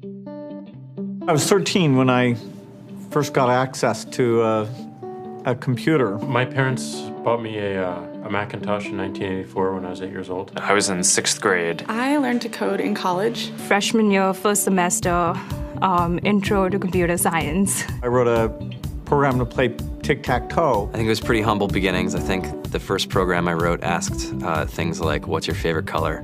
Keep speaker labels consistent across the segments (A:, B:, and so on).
A: I was 13 when I first got access to a computer.
B: My parents bought me a Macintosh in 1984 when I was 8 years old.
C: I was in 6th grade.
D: I learned to code in college.
E: Freshman year, first semester, intro to computer science.
A: I wrote a program to play tic-tac-toe.
F: I think it was pretty humble beginnings. I think the first program I wrote asked things like, what's your favorite color?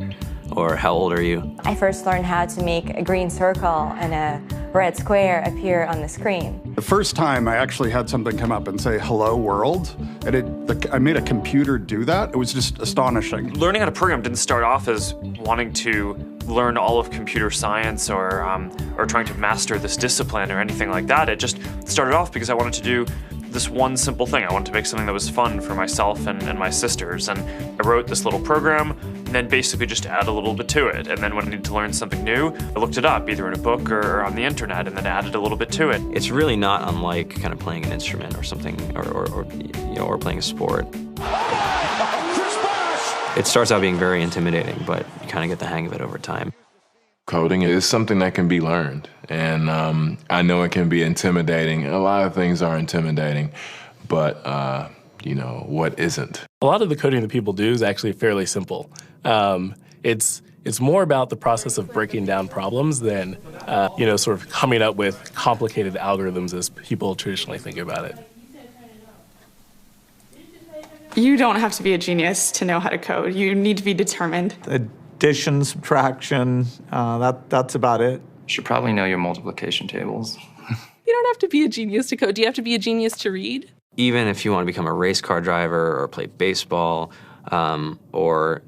F: Or how old are you?
G: I first learned how to make a green circle and a red square appear on the screen.
H: The first time I actually had something come up and say, hello world, and I made a computer do that. It was just astonishing.
C: Learning how to program didn't start off as wanting to learn all of computer science or trying to master this discipline or anything like that. It just started off because I wanted to do this one simple thing. I wanted to make something that was fun for myself and my sisters. And I wrote this little program and then basically just add a little bit to it. And then when I needed to learn something new, I looked it up either in a book or on the internet and then added a little bit to it.
F: It's really not unlike kind of playing an instrument or something or playing a sport. It starts out being very intimidating, but you kind of get the hang of it over time.
I: Coding is something that can be learned, and I know it can be intimidating. A lot of things are intimidating, but what isn't?
J: A lot of the coding that people do is actually fairly simple. It's more about the process of breaking down problems than sort of coming up with complicated algorithms as people traditionally think about it.
D: You don't have to be a genius to know how to code. You need to be determined.
A: Addition, subtraction, that's about it.
C: You should probably know your multiplication tables.
K: You don't have to be a genius to code. Do you have to be a genius to read?
F: Even if you want to become a race car driver or play baseball or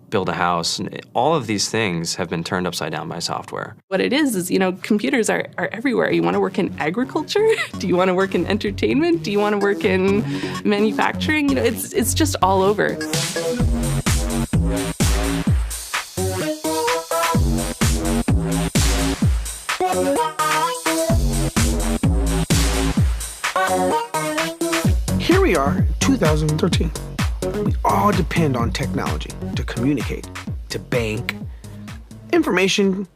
F: build a house, all of these things have been turned upside down by software.
K: What it is, computers are everywhere. You want to work in agriculture? Do you want to work in entertainment? Do you want to work in manufacturing? It's just all over.
L: Here we are, 2013. We all depend on technology to communicate, to bank, information,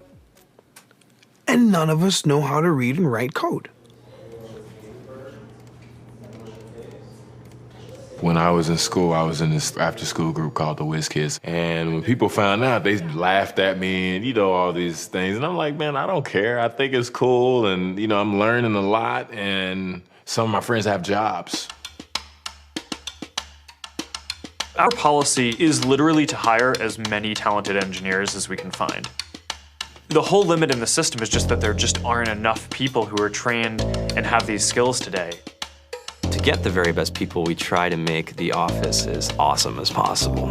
L: and none of us know how to read and write code.
I: When I was in school, I was in this after-school group called the Whiz Kids. And when people found out, they laughed at me and, all these things. And I'm like, man, I don't care. I think it's cool. And, I'm learning a lot. And some of my friends have jobs.
C: Our policy is literally to hire as many talented engineers as we can find. The whole limit in the system is just that there just aren't enough people who are trained and have these skills today.
F: To get the very best people, we try to make the office as awesome as possible.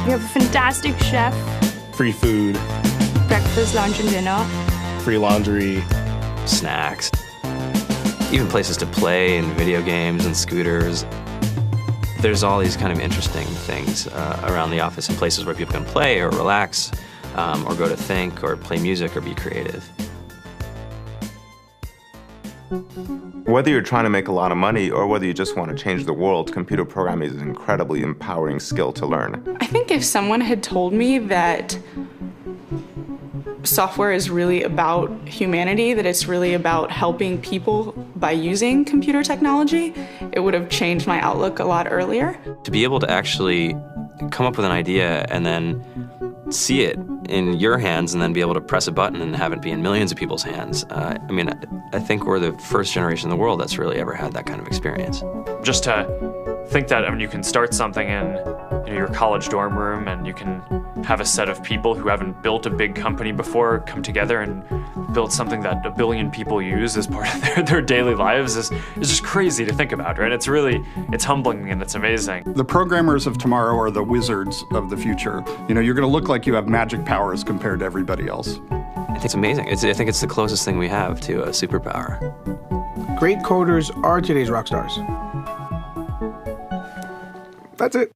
E: We have a fantastic chef.
J: Free food.
E: Breakfast, lunch, and dinner.
J: Free laundry.
F: Snacks. Even places to play and video games and scooters. There's all these kind of interesting things around the office and places where people can play or relax or go to think or play music or be creative.
M: Whether you're trying to make a lot of money or whether you just want to change the world, computer programming is an incredibly empowering skill to learn.
D: I think if someone had told me that software is really about humanity, that it's really about helping people by using computer technology, it would have changed my outlook a lot earlier.
F: To be able to actually come up with an idea and then see it in your hands and then be able to press a button and have it be in millions of people's hands. I think we're the first generation in the world that's really ever had that kind of experience.
C: Just to think that you can start something in your college dorm room and you can have a set of people who haven't built a big company before come together and build something that 1 billion people use as part of their daily lives is just crazy to think about, right? It's humbling and it's amazing.
H: The programmers of tomorrow are the wizards of the future. You're going to look like you have magic powers compared to everybody else.
F: I think it's amazing. I think it's the closest thing we have to a superpower.
L: Great coders are today's rock stars. That's it.